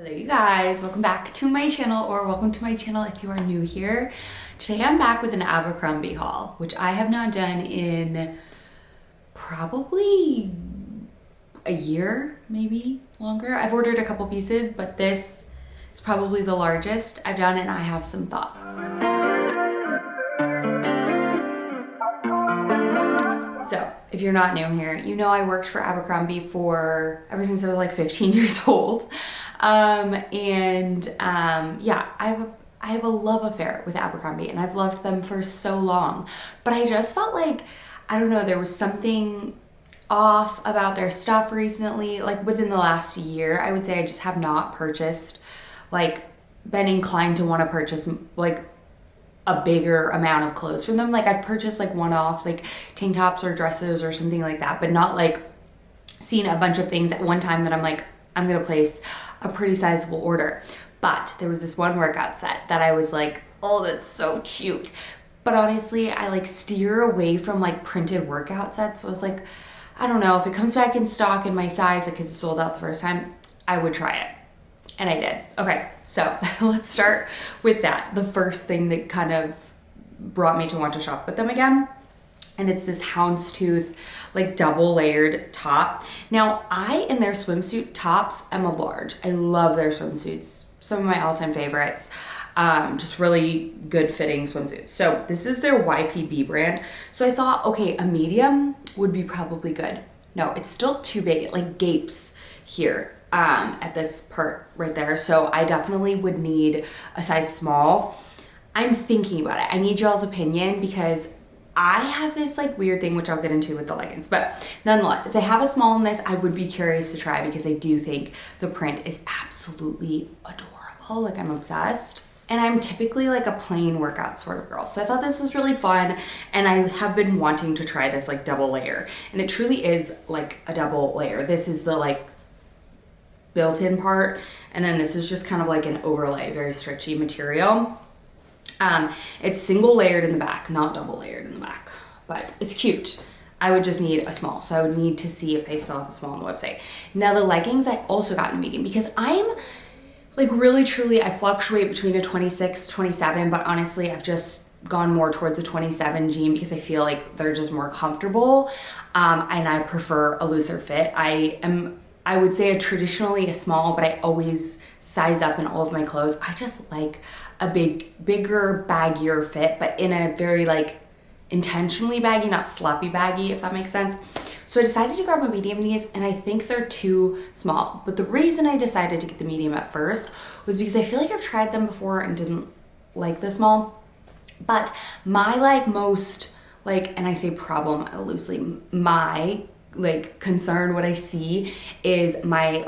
Hello you guys, welcome back to my channel, or welcome to my channel if you are new here. Today I'm back with an Abercrombie haul, which I have not done in probably a year, maybe longer. I've ordered a couple pieces, but this is probably the largest I've done and I have some thoughts. So, if you're not new here, you know I worked for Abercrombie ever since I was like 15 years old. Yeah, I have a love affair with Abercrombie and I've loved them for so long. But I just felt like, I don't know, there was something off about their stuff recently. Like within the last year, I would say I just have not purchased, been inclined to want to purchase a bigger amount of clothes from them. Like I've purchased one-offs, like tank tops or dresses or something like that, but not seen a bunch of things at one time that I'm like, I'm gonna place a pretty sizable order. But there was this one workout set that I was like, oh, that's so cute. But honestly, I steer away from printed workout sets. So I was like, I don't know, if it comes back in stock in my size, because it sold out the first time, I would try it. And I did. Okay, so let's start with that. The first thing that kind of brought me to want to shop with them again. And it's this houndstooth, double layered top. Now, in their swimsuit tops, am a large. I love their swimsuits. Some of my all-time favorites. Just really good fitting swimsuits. So this is their YPB brand. So I thought, okay, a medium would be probably good. No, it's still too big. It gapes here. At this part right there. So I definitely would need a size small. I'm thinking about it. I need y'all's opinion because I have this weird thing, which I'll get into with the leggings. But nonetheless, if they have a small in this, I would be curious to try because I do think the print is absolutely adorable. I'm obsessed. And I'm typically a plain workout sort of girl. So I thought this was really fun and I have been wanting to try this double layer. And it truly is a double layer. This is the built-in part, and then this is just kind of an overlay, very stretchy material. It's single layered in the back, not double layered in the back, but it's cute. I would just need a small, so I would need to see if they still have a small on the website. Now the leggings I also got in a medium because I'm really truly, I fluctuate between a 26, 27, but honestly I've just gone more towards a 27 jean because I feel they're just more comfortable, and I prefer a looser fit. I would say traditionally a small, but I always size up in all of my clothes. I just like a bigger, baggier fit, but in a very intentionally baggy, not sloppy baggy, if that makes sense. So I decided to grab a medium in these, and I think they're too small. But the reason I decided to get the medium at first was because I feel I've tried them before and didn't like the small. But my most, and I say problem loosely, my concern, what I see is my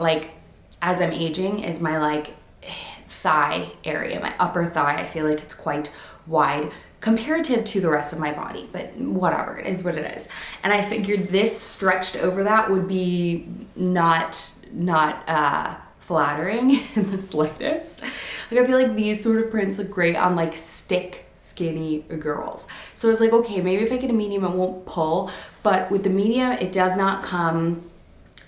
as I'm aging is my thigh area, my upper thigh. I feel it's quite wide comparative to the rest of my body, but whatever, it is what it is. And I figured this stretched over that would be not flattering in the slightest. I feel these sort of prints look great on stick skinny girls. So I was okay, maybe if I get a medium it won't pull, but with the medium it does not come,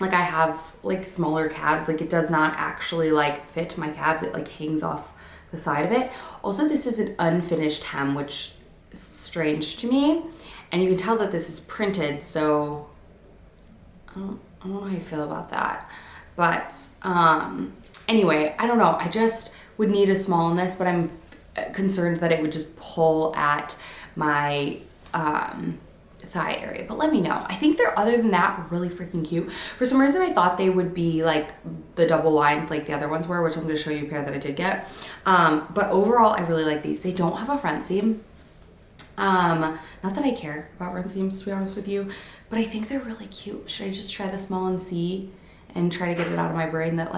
I have smaller calves, it does not actually fit my calves, it hangs off the side of it. Also, this is an unfinished hem, which is strange to me, and you can tell that this is printed, so I don't know how I feel about that. But anyway, I don't know, I just would need a small in this, but I'm concerned that it would just pull at my thigh area. But let me know. I think they're, other than that, really freaking cute. For some reason I thought they would be the double line the other ones were, which I'm going to show you a pair that I did get. But overall I really like these. They don't have a front seam. Not that I care about front seams, to be honest with you, but I think they're really cute. Should I just try the small and see and try to get it out of my brain that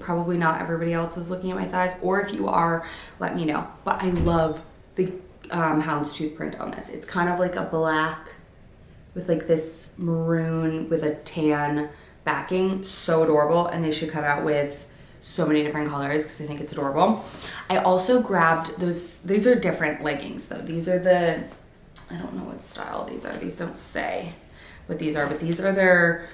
probably not everybody else is looking at my thighs, or if you are, let me know. But I love the houndstooth print on this. It's kind of a black with this maroon with a tan backing. So adorable, and they should come out with so many different colors because I think it's adorable. I also grabbed these are different leggings though. These are I don't know what style these are. These don't say what these are, but these are their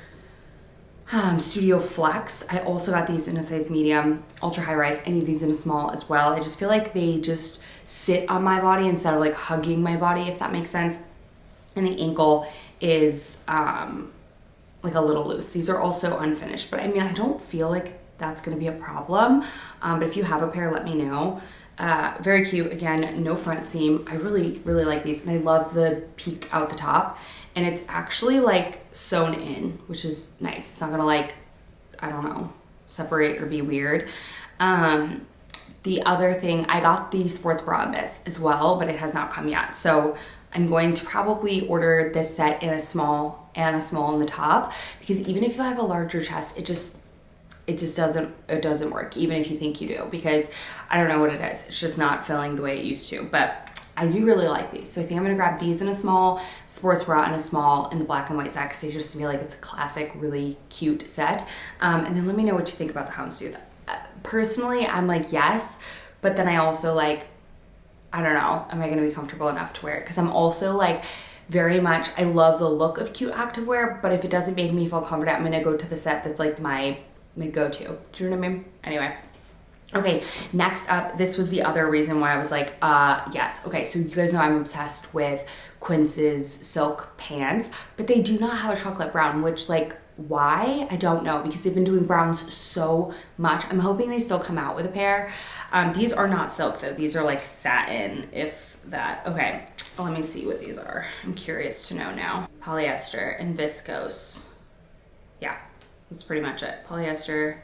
Studio Flex. I also got these in a size medium, ultra high rise. I need these in a small as well. I just feel like they just sit on my body instead of like hugging my body, if that makes sense. And the ankle is like a little loose. These are also unfinished, but I mean, I don't feel like that's gonna be a problem. But if you have a pair, let me know. Very cute. Again, no front seam. I really, really like these. And I love the peak out the top. And it's actually like sewn in, which is nice. It's not gonna like, I don't know, separate or be weird. The other thing, I got the sports bra in this as well, but it has not come yet. So I'm going to probably order this set in a small and a small in the top, because even if you have a larger chest, it just doesn't work, even if you think you do, because I don't know what it is. It's just not filling the way it used to, but I do really like these. So I think I'm gonna grab these in a small, sports bra in a small, in the black and white set, because I just feel like it's a classic, really cute set. And then let me know what you think about the houndstooth. Personally, I'm like, yes, but then I also like, I don't know, am I gonna be comfortable enough to wear it? Because I'm also like, very much, I love the look of cute activewear, but if it doesn't make me feel confident, I'm gonna go to the set that's like my go-to. Do you know what I mean? Anyway. Okay, next up, this was the other reason why I was like, yes. Okay, so you guys know I'm obsessed with Quince's silk pants, but they do not have a chocolate brown, which like, why? I don't know, because they've been doing browns so much. I'm hoping they still come out with a pair. These are not silk though. These are like satin, if that. Okay, let me see what these are. I'm curious to know now. Polyester and viscose. Yeah, that's pretty much it. Polyester,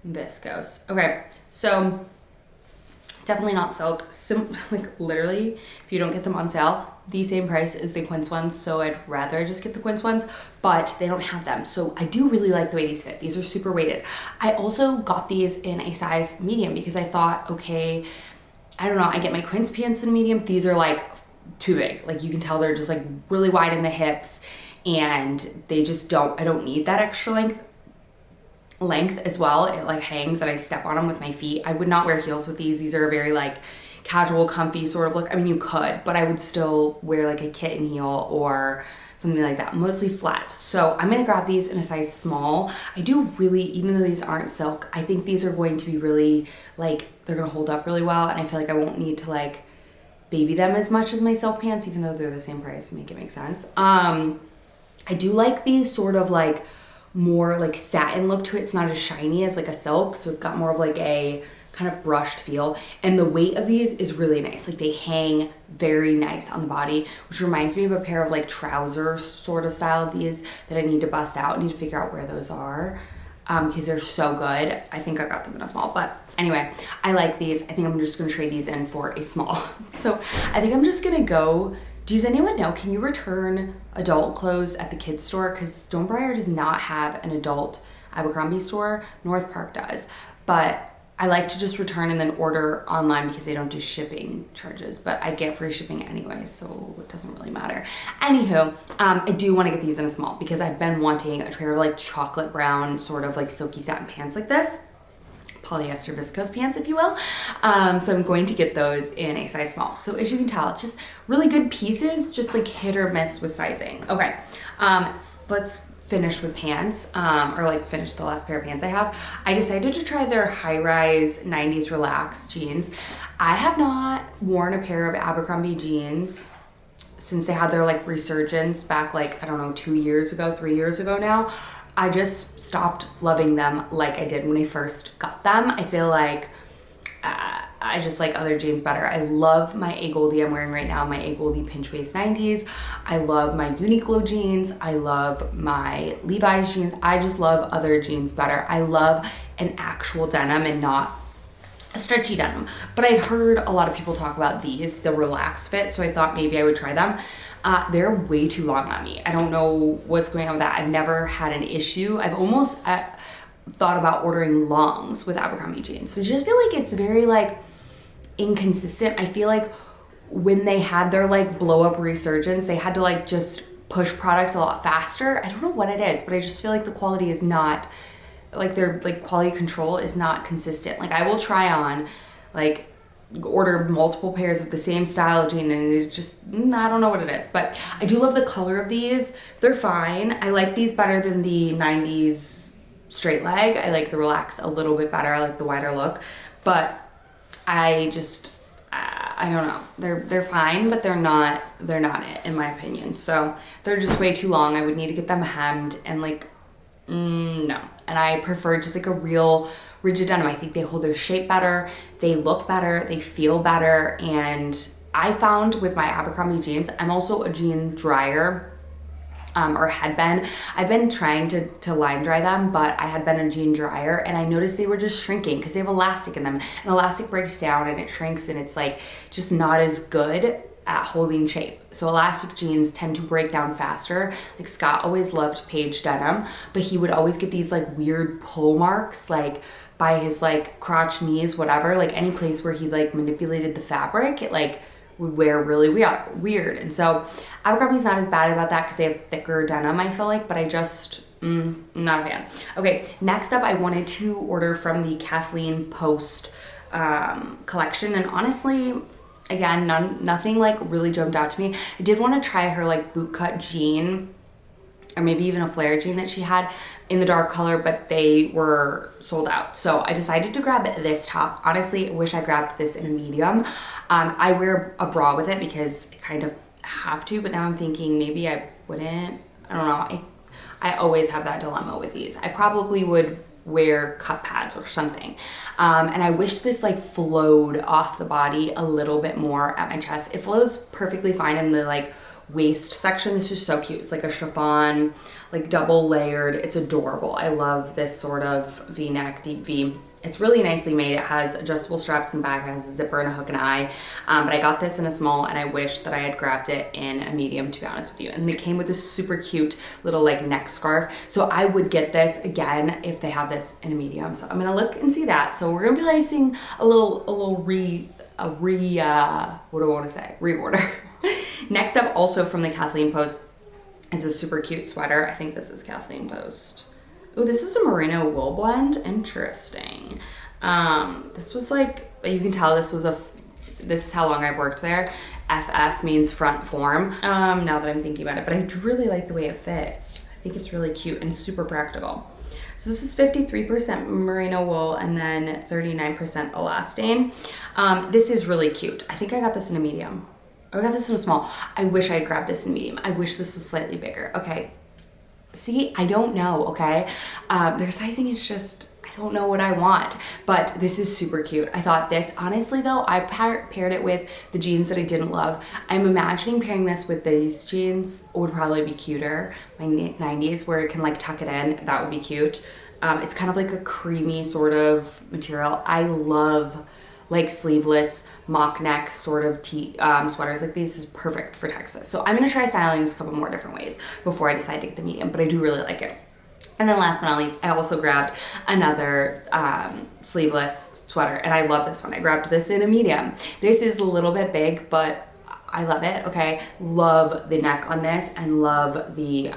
viscose. Okay, so definitely not silk. Like literally, if you don't get them on sale, the same price as the Quince ones, so I'd rather just get the Quince ones, but they don't have them. So I do really like the way these fit. These are super weighted. I also got these in a size medium because I thought, okay, I don't know, I get my Quince pants in medium. These are like too big. Like you can tell they're just like really wide in the hips, and they just I don't need that extra length as well. It like hangs and I step on them with my feet. I would not wear heels with these. These are a very like casual, comfy sort of look. I mean, you could, but I would still wear like a kitten heel or something like that, mostly flat. So I'm gonna grab these in a size small. I do really, even though these aren't silk, I think these are going to be really like, they're gonna hold up really well, and I feel like I won't need to like baby them as much as my silk pants, even though they're the same price, to make it make sense. I do like these sort of like more like satin look to it. It's not as shiny as like a silk, so it's got more of like a kind of brushed feel, and the weight of these is really nice. Like they hang very nice on the body, which reminds me of a pair of like trousers sort of style of these that I need to bust out. I need to figure out where those are because they're so good. I think I got them in a small, but anyway, I like these. I think I'm just gonna trade these in for a small. So I think I'm just gonna go. Does anyone know, can you return adult clothes at the kids store? Because Stonebriar does not have an adult Abercrombie store. North Park does. But I like to just return and then order online because they don't do shipping charges. But I get free shipping anyway, so it doesn't really matter. Anywho, I do want to get these in a small because I've been wanting a pair of like chocolate brown sort of like silky satin pants like this. Polyester viscose pants, if you will. So I'm going to get those in a size small. So as you can tell, it's just really good pieces, just like hit or miss with sizing. Okay, let's finish with pants, or like finish the last pair of pants I have. I decided to try their high-rise 90s Relax jeans. I have not worn a pair of Abercrombie jeans since they had their like resurgence back like, I don't know, 2 years ago, 3 years ago now. I just stopped loving them like I did when I first got them. I feel like I just like other jeans better. I love my A Goldie I'm wearing right now, my A Goldie pinch waist 90s. I love my Uniqlo jeans. I love my Levi's jeans. I just love other jeans better. I love an actual denim and not a stretchy denim. But I'd heard a lot of people talk about these, the Relax Fit, so I thought maybe I would try them. They're way too long on me. I don't know what's going on with that. I've never had an issue. I've almost thought about ordering longs with Abercrombie jeans. So I just feel like it's very like inconsistent. I feel like when they had their like blow up resurgence, they had to like just push product a lot faster. I don't know what it is, but I just feel like the quality is not, like their like quality control is not consistent. Like I will try on like order multiple pairs of the same style of jean, and it just, I don't know what it is. But I do love the color of these. They're fine. I like these better than the 90s straight leg. I like the relaxed a little bit better. I like the wider look, but I just, I don't know. They're fine, but they're not it in my opinion. So they're just way too long. I would need to get them hemmed, and like, no. And I prefer just like a real rigid denim. I think they hold their shape better, they look better, they feel better. And I found with my Abercrombie jeans, I'm also a jean dryer, or had been. I've been trying to line dry them, but I had been a jean dryer, and I noticed they were just shrinking because they have elastic in them, and elastic breaks down and it shrinks, and it's like just not as good at holding shape. So elastic jeans tend to break down faster. Like Scott always loved Paige denim, but he would always get these like weird pull marks, like by his like crotch, knees, whatever, like any place where he like manipulated the fabric, it like would wear really weird. And so Abercrombie's not as bad about that because they have thicker denim, I feel like, but I just, not a fan. Okay, next up, I wanted to order from the Kathleen Post collection, and honestly, again, nothing like really jumped out to me. I did want to try her like bootcut jean, or maybe even a flare jean that she had in the dark color, but they were sold out. So I decided to grab this top. Honestly, I wish I grabbed this in a medium. I wear a bra with it because I kind of have to, but now I'm thinking maybe I wouldn't. I don't know. I always have that dilemma with these. I probably would wear cup pads or something. And I wish this like flowed off the body a little bit more at my chest. It flows perfectly fine in the like waist section. This is so cute. It's like a chiffon, like double layered. It's adorable. I love this sort of V-neck, deep V. It's really nicely made. It has adjustable straps in the back. It has a zipper and a hook and eye. But I got this in a small, and I wish that I had grabbed it in a medium, to be honest with you. And it came with this super cute little like neck scarf. So I would get this again if they have this in a medium. So I'm gonna look and see that. So we're gonna be placing a little reorder. Next up, also from the Kathleen Post, is a super cute sweater. I think this is Kathleen Post. Oh, this is a merino wool blend. Interesting. This was like, you can tell this is how long I've worked there. FF means front form, now that I'm thinking about it, but I really like the way it fits. I think it's really cute and super practical. So this is 53% merino wool and then 39% elastane. This is really cute. I think I got this in a medium. I got this in a small. I wish I had grabbed this in medium. I wish this was slightly bigger. Okay. See, I don't know, okay? Their sizing is just, I don't know what I want, but this is super cute. I thought this, honestly though, I paired it with the jeans that I didn't love. I'm imagining pairing this with these jeans would probably be cuter. My 90s where it can like tuck it in, that would be cute. It's kind of like a creamy sort of material. I love like sleeveless mock neck sort of sweaters like these. Is perfect for Texas. So I'm gonna try styling this a couple more different ways before I decide to get the medium, but I do really like it. And then last but not least, I also grabbed another sleeveless sweater, and I love this one. I grabbed this in a medium. This is a little bit big, but I love it, okay? Love the neck on this and love the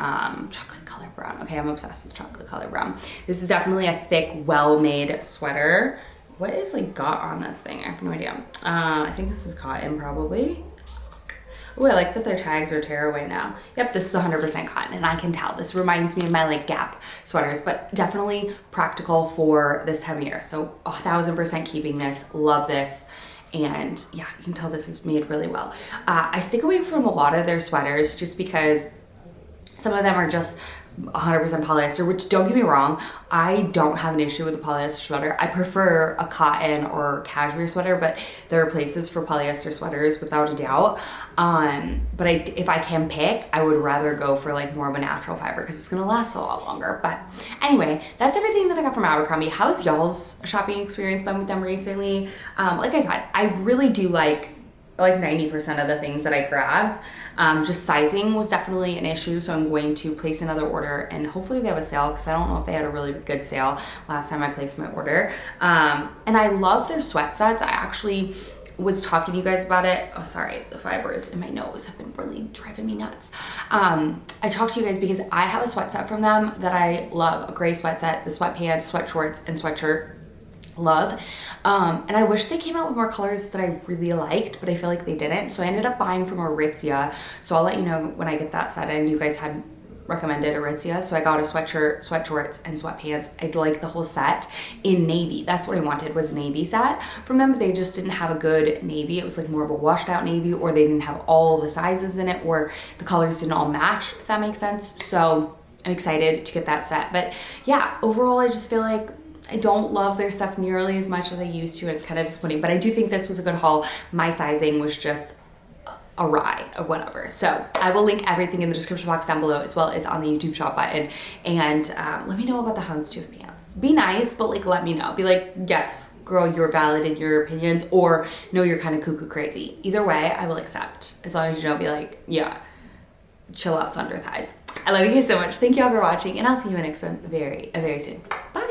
chocolate color brown. Okay, I'm obsessed with chocolate color brown. This is definitely a thick, well-made sweater. What is like got on this thing? I have no idea. I think this is cotton probably. Oh, I like that their tags are tearaway now. Yep, this is 100% cotton, and I can tell. This reminds me of my like Gap sweaters, but definitely practical for this time of year. So 1000% keeping this, love this. And yeah, you can tell this is made really well. I stick away from a lot of their sweaters just because some of them are just 100% polyester, which don't get me wrong, I don't have an issue with a polyester sweater. I prefer a cotton or cashmere sweater, but there are places for polyester sweaters without a doubt. But if I can pick, I would rather go for like more of a natural fiber because it's gonna last a lot longer. But anyway, that's everything that I got from Abercrombie. How's y'all's shopping experience been with them recently? Like I said, I really do like 90% of the things that I grabbed. Just sizing was definitely an issue, so I'm going to place another order, and hopefully they have a sale because I don't know if they had a really good sale last time I placed my order. And I love their sweat sets. I actually was talking to you guys about it. Oh, sorry, the fibers in my nose have been really driving me nuts. I talked to you guys because I have a sweat set from them that I love, a gray sweat set, the sweatpants, sweat shorts, and sweatshirt. love. And I wish they came out with more colors that I really liked, but I feel like they didn't. So I ended up buying from Aritzia. So I'll let you know when I get that set in. You guys had recommended Aritzia, so I got a sweatshirt, sweat shorts, and sweatpants. I like the whole set in navy. That's what I wanted, was a navy set from them, but they just didn't have a good navy. It was like more of a washed out navy, or they didn't have all the sizes in it, or the colors didn't all match, if that makes sense. So I'm excited to get that set. But yeah, overall I just feel like I don't love their stuff nearly as much as I used to, and it's kind of disappointing, but I do think this was a good haul. My sizing was just awry or whatever. So I will link everything in the description box down below, as well as on the YouTube shop button. And let me know about the houndstooth pants. Be nice, but like let me know. Be like, yes, girl, you're valid in your opinions, or no, you're kind of cuckoo crazy. Either way, I will accept, as long as you don't be like, yeah, chill out, thunder thighs. I love you guys so much. Thank you all for watching, and I'll see you in the next one very soon. Bye.